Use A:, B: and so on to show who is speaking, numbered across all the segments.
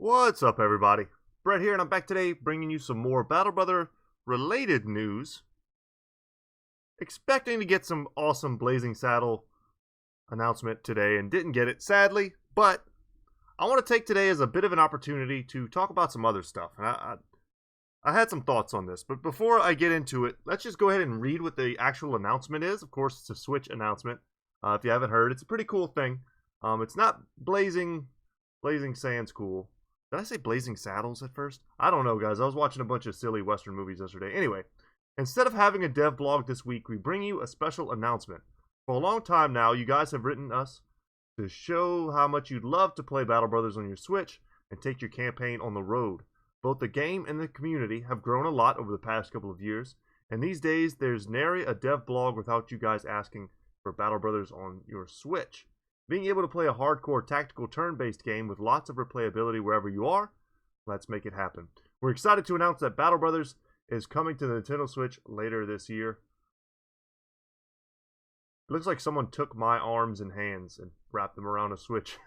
A: What's up, everybody? Brett here, and I'm back today bringing you some more Battle Brother related news. Expecting to get some awesome Blazing Saddle announcement today and didn't get it, sadly, but I want to take today as a bit of an opportunity to talk about some other stuff. And I had some thoughts on this, but before I get into it, let's just go ahead and read what the actual announcement is. Of course, it's a Switch announcement. If you haven't heard, it's a pretty cool thing. It's not Blazing Sands cool. Did I say Blazing Saddles at first? I don't know, guys. I was watching a bunch of silly Western movies yesterday. Anyway, instead of having a dev blog this week, we bring you a special announcement. For a long time now, you guys have written us to show how much you'd love to play Battle Brothers on your Switch and take your campaign on the road. Both the game and the community have grown a lot over the past couple of years, and these days there's nary a dev blog without you guys asking for Battle Brothers on your Switch. Being able to play a hardcore tactical turn-based game with lots of replayability wherever you are, let's make it happen. We're excited to announce that Battle Brothers is coming to the Nintendo Switch later this year. It looks like someone took my arms and hands and wrapped them around a Switch.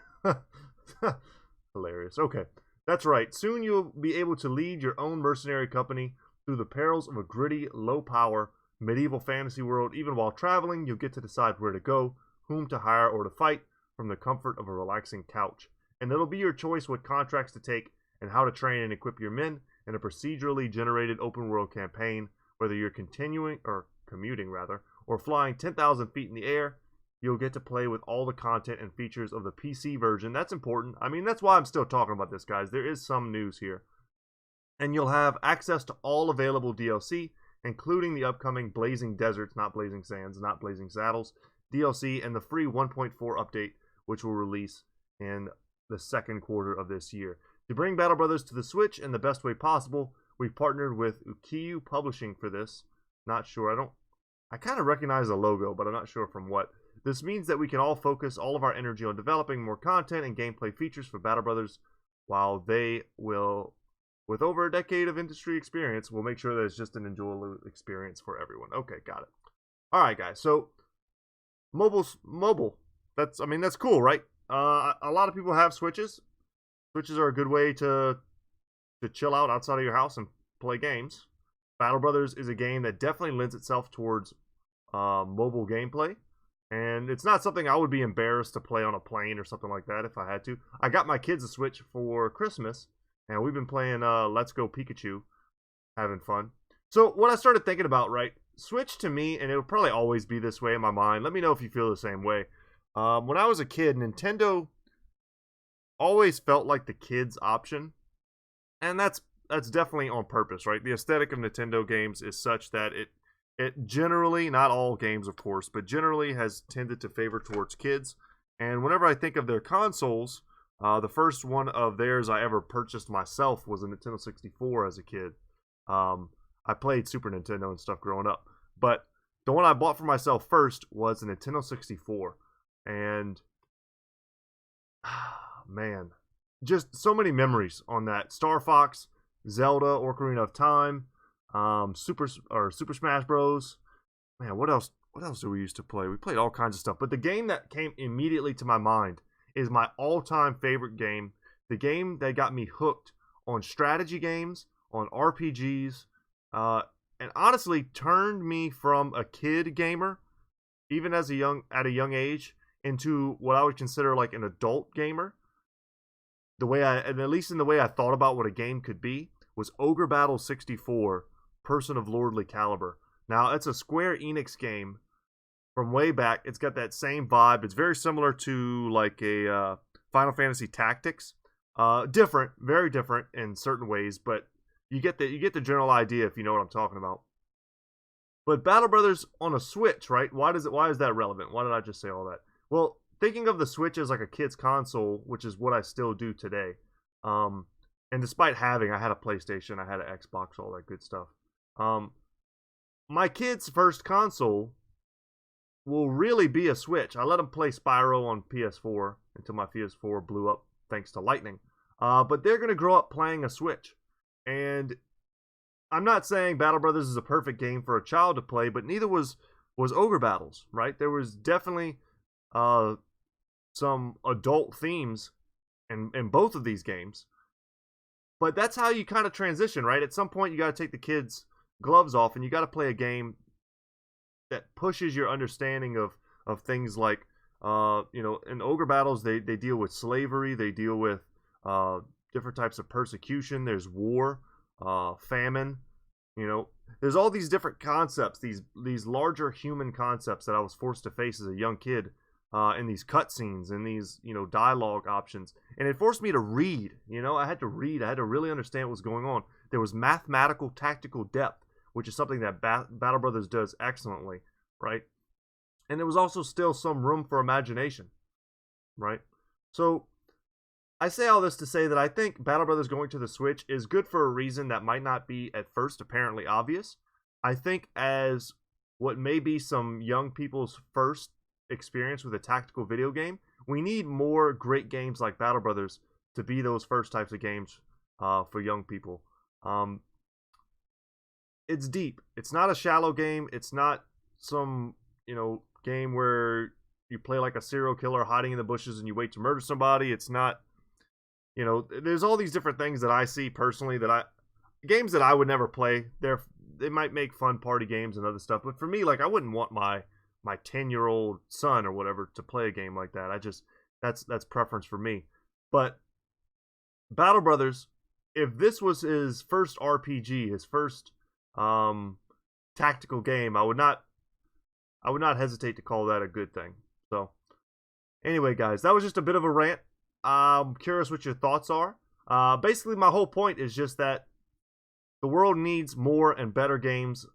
A: Hilarious. Okay, that's right. Soon you'll be able to lead your own mercenary company through the perils of a gritty, low-power, medieval fantasy world. Even while traveling, you'll get to decide where to go, whom to hire or to fight from the comfort of a relaxing couch. And it'll be your choice what contracts to take and how to train and equip your men in a procedurally generated open world campaign. Whether you're commuting or flying 10,000 feet in the air, you'll get to play with all the content and features of the PC version. That's important. I mean, that's why I'm still talking about this, guys. There is some news here. And you'll have access to all available DLC, including the upcoming Blazing Deserts, not Blazing Sands, not Blazing Saddles, DLC, and the free 1.4 update, which will release in the second quarter of this year. To bring Battle Brothers to the Switch in the best way possible, we've partnered with Ukiyo Publishing for this. Not sure. I kind of recognize the logo, but I'm not sure from what. This means that we can all focus all of our energy on developing more content and gameplay features for Battle Brothers, while they will, with over a decade of industry experience, will make sure that it's just an enjoyable experience for everyone. Okay, got it. All right, guys. So mobile. That's cool, right? A lot of people have Switches. Switches are a good way to chill out outside of your house and play games. Battle Brothers is a game that definitely lends itself towards mobile gameplay, and it's not something I would be embarrassed to play on a plane or something like that if I had to. I got my kids a Switch for Christmas, and we've been playing Let's Go Pikachu, having fun. So what I started thinking about, right? Switch to me, and it'll probably always be this way in my mind. Let me know if you feel the same way. When I was a kid, Nintendo always felt like the kids' option, and that's definitely on purpose, right? The aesthetic of Nintendo games is such that it generally, not all games of course, but generally has tended to favor towards kids. And whenever I think of their consoles, the first one of theirs I ever purchased myself was a Nintendo 64 as a kid. I played Super Nintendo and stuff growing up, but the one I bought for myself first was a Nintendo 64, and man, just so many memories on that. Star Fox, Zelda, Ocarina of Time, Super Smash Bros. Man, what else do we used to play? We played all kinds of stuff, but the game that came immediately to my mind is my all-time favorite game, the game that got me hooked on strategy games, on RPGs, and honestly turned me from a kid gamer, even at a young age, into what I would consider like an adult gamer. At least in the way I thought about what a game could be, was Ogre Battle 64, Person of Lordly Caliber. Now, it's a Square Enix game from way back. It's got that same vibe. It's very similar to like a Final Fantasy Tactics. Different, very different in certain ways, but you get the general idea if you know what I'm talking about. But Battle Brothers on a Switch, right? Why is that relevant? Why did I just say all that? Well, thinking of the Switch as like a kid's console, which is what I still do today. And despite I had a PlayStation, I had an Xbox, all that good stuff. My kid's first console will really be a Switch. I let them play Spyro on PS4 until my PS4 blew up thanks to lightning. But they're going to grow up playing a Switch. And I'm not saying Battle Brothers is a perfect game for a child to play, but neither was Ogre Battles, right? There was definitely some adult themes in both of these games. But that's how you kind of transition, right? At some point, you got to take the kids' gloves off, and you got to play a game that pushes your understanding of things like, in ogre battles, they deal with slavery, they deal with uh, different types of persecution. There's war, famine. There's all these different concepts, these larger human concepts that I was forced to face as a young kid, in these cutscenes and these dialogue options, and it forced me to read. I had to read. I had to really understand what was going on. There was mathematical, tactical depth, which is something that Battle Brothers does excellently, right? And there was also still some room for imagination, right? So I say all this to say that I think Battle Brothers going to the Switch is good for a reason that might not be at first apparently obvious. I think as what may be some young people's first experience with a tactical video game, we need more great games like Battle Brothers to be those first types of games for young people. It's deep. It's not a shallow game. It's not some game where you play like a serial killer hiding in the bushes and you wait to murder somebody. It's not. There's all these different things that I see personally games that I would never play. They might make fun party games and other stuff, but for me, like, I wouldn't want my 10-year-old son or whatever to play a game like that. That's preference for me. But Battle Brothers, if this was his first RPG, his first tactical game, I would not hesitate to call that a good thing. So anyway, guys, that was just a bit of a rant. I'm curious what your thoughts are. Basically, my whole point is just that the world needs more and better games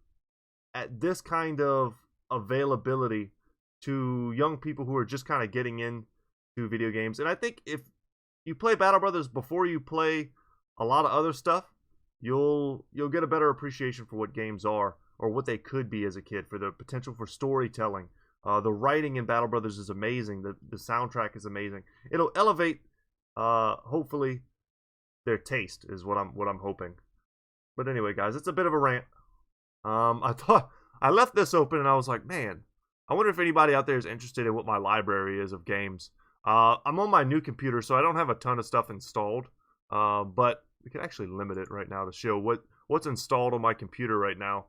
A: at this kind of availability to young people who are just kind of getting into video games. And I think if you play Battle Brothers before you play a lot of other stuff, you'll get a better appreciation for what games are, or what they could be as a kid, for the potential for storytelling. The writing in Battle Brothers is amazing. The soundtrack is amazing. It'll elevate, hopefully, their taste is what I'm hoping. But anyway, guys, it's a bit of a rant. I thought I left this open and I was like, man, I wonder if anybody out there is interested in what my library is of games. I'm on my new computer, so I don't have a ton of stuff installed. But we can actually limit it right now to show what's installed on my computer right now.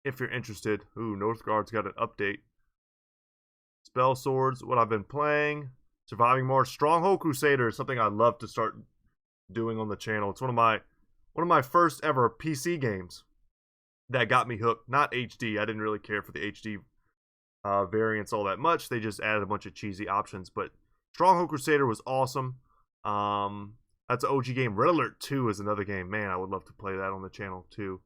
A: If you're interested. Ooh, Northgard's got an update. Spell Swords, what I've been playing. Surviving Mars, Stronghold Crusader is something I'd love to start doing on the channel. It's one of my first ever PC games that got me hooked. Not HD. I didn't really care for the HD variants all that much. They just added a bunch of cheesy options. But Stronghold Crusader was awesome. That's an OG game. Red Alert 2 is another game. Man, I would love to play that on the channel too.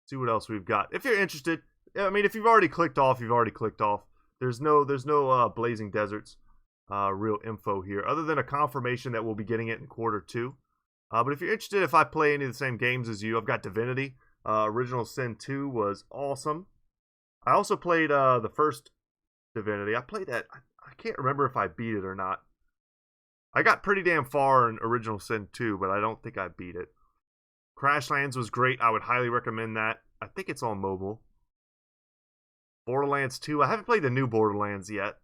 A: See what else we've got. If you're interested, I mean, if you've already clicked off, you've already clicked off. There's no Blazing Deserts real info here, other than a confirmation that we'll be getting it in Q2. But if you're interested, if I play any of the same games as you, I've got Divinity. Original Sin 2 was awesome. I also played the first Divinity. I played that. I can't remember if I beat it or not. I got pretty damn far in Original Sin 2, but I don't think I beat it. Crashlands was great. I would highly recommend that. I think it's on mobile. Borderlands 2. I haven't played the new Borderlands yet.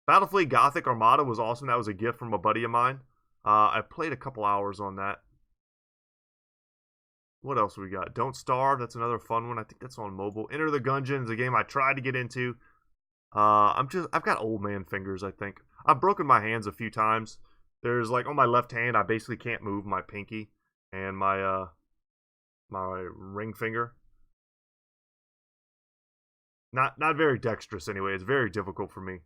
A: Battlefleet Gothic Armada was awesome. That was a gift from a buddy of mine. I played a couple hours on that. What else we got? Don't Starve. That's another fun one. I think that's on mobile. Enter the Gungeon is a game I tried to get into. I've got old man fingers, I think. I've broken my hands a few times. There's, like, on my left hand, I basically can't move my pinky and my ring finger. Not very dexterous anyway. It's very difficult for me.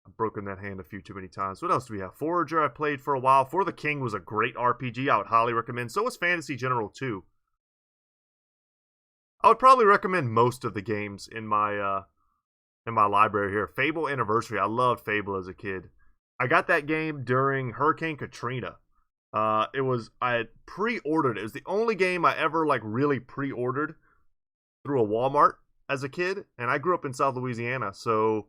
A: I've broken that hand a few too many times. What else do we have? Forager I played for a while. For the King was a great RPG. I would highly recommend. So was Fantasy General 2. I would probably recommend most of the games in my library here. Fable Anniversary. I loved Fable as a kid. I got that game during Hurricane Katrina. I had pre-ordered it. It was the only game I ever really pre-ordered through a Walmart as a kid, and I grew up in South Louisiana, so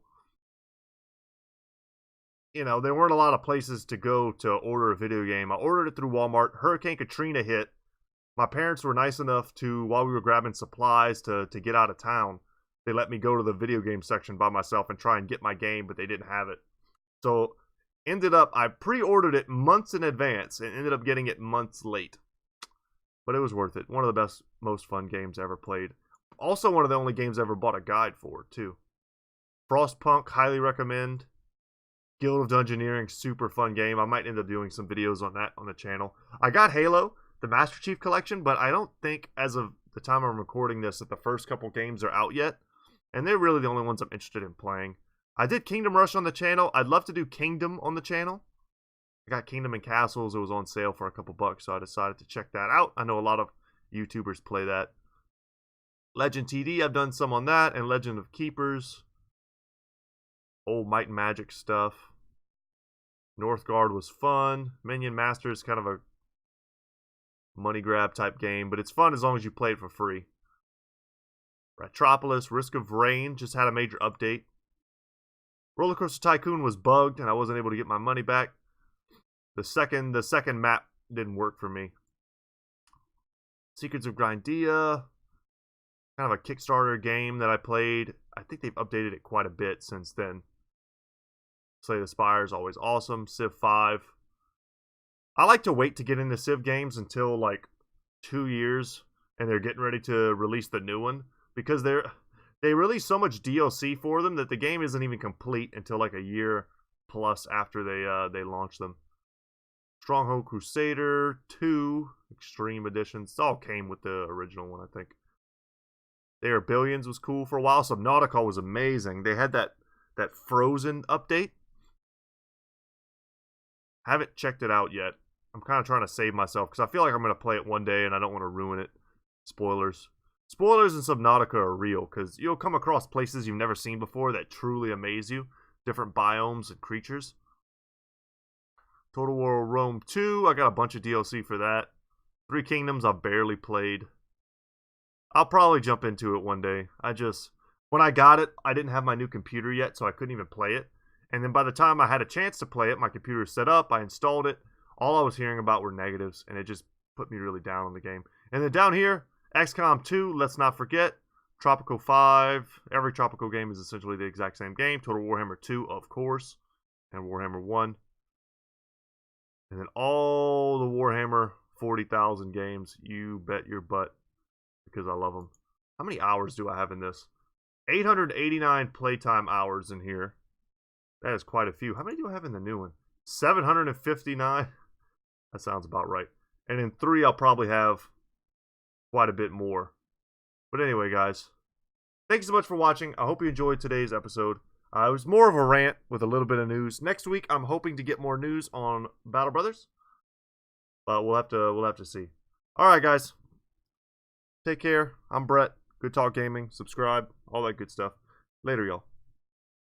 A: there weren't a lot of places to go to order a video game. I ordered it through Walmart. Hurricane Katrina hit. My parents were nice enough to, while we were grabbing supplies to get out of town, they let me go to the video game section by myself and try and get my game, but they didn't have it. So I pre-ordered it months in advance and ended up getting it months late. But it was worth it. One of the best, most fun games I ever played. Also one of the only games I ever bought a guide for, too. Frostpunk, highly recommend. Guild of Dungeoneering, super fun game. I might end up doing some videos on that on the channel. I got Halo, the Master Chief Collection, but I don't think as of the time I'm recording this that the first couple games are out yet. And they're really the only ones I'm interested in playing. I did Kingdom Rush on the channel. I'd love to do Kingdom on the channel. I got Kingdom and Castles. It was on sale for a couple bucks, so I decided to check that out. I know a lot of YouTubers play that. Legend TD, I've done some on that, and Legend of Keepers. Old Might and Magic stuff. Northgard was fun. Minion Masters, kind of a money grab type game, but it's fun as long as you play it for free. Retropolis, Risk of Rain, just had a major update. Roller Coaster Tycoon was bugged, and I wasn't able to get my money back. The second map didn't work for me. Secrets of Grindia, kind of a Kickstarter game that I played. I think they've updated it quite a bit since then. Slay the Spire is always awesome. Civ 5. I like to wait to get into Civ games until like 2 years, and they're getting ready to release the new one, because they release so much DLC for them that the game isn't even complete until like a year plus after they launch them. Stronghold Crusader 2 Extreme Editions. It all came with the original one, I think. They Are Billions was cool for a while. Subnautica was amazing. They had that Frozen update. Haven't checked it out yet. I'm kind of trying to save myself because I feel like I'm going to play it one day and I don't want to ruin it. Spoilers. Spoilers in Subnautica are real because you'll come across places you've never seen before that truly amaze you. Different biomes and creatures. Total War Rome 2. I got a bunch of DLC for that. Three Kingdoms I barely played. I'll probably jump into it one day. When I got it, I didn't have my new computer yet, so I couldn't even play it. And then by the time I had a chance to play it, my computer was set up, I installed it. All I was hearing about were negatives, and it just put me really down on the game. And then down here, XCOM 2, let's not forget. Tropico 5. Every Tropico game is essentially the exact same game. Total Warhammer 2, of course. And Warhammer 1. And then all the Warhammer 40,000 games. You bet your butt. Because I love them. How many hours do I have in this? 889 playtime hours in here. That is quite a few. How many do I have in the new one? 759. That sounds about right. And in 3, I'll probably have quite a bit more. But anyway, guys. Thanks so much for watching. I hope you enjoyed today's episode. It was more of a rant with a little bit of news. Next week, I'm hoping to get more news on Battle Brothers. But we'll have to see. Alright, guys. Take care. I'm Brett. Good Talk Gaming. Subscribe. All that good stuff. Later, y'all.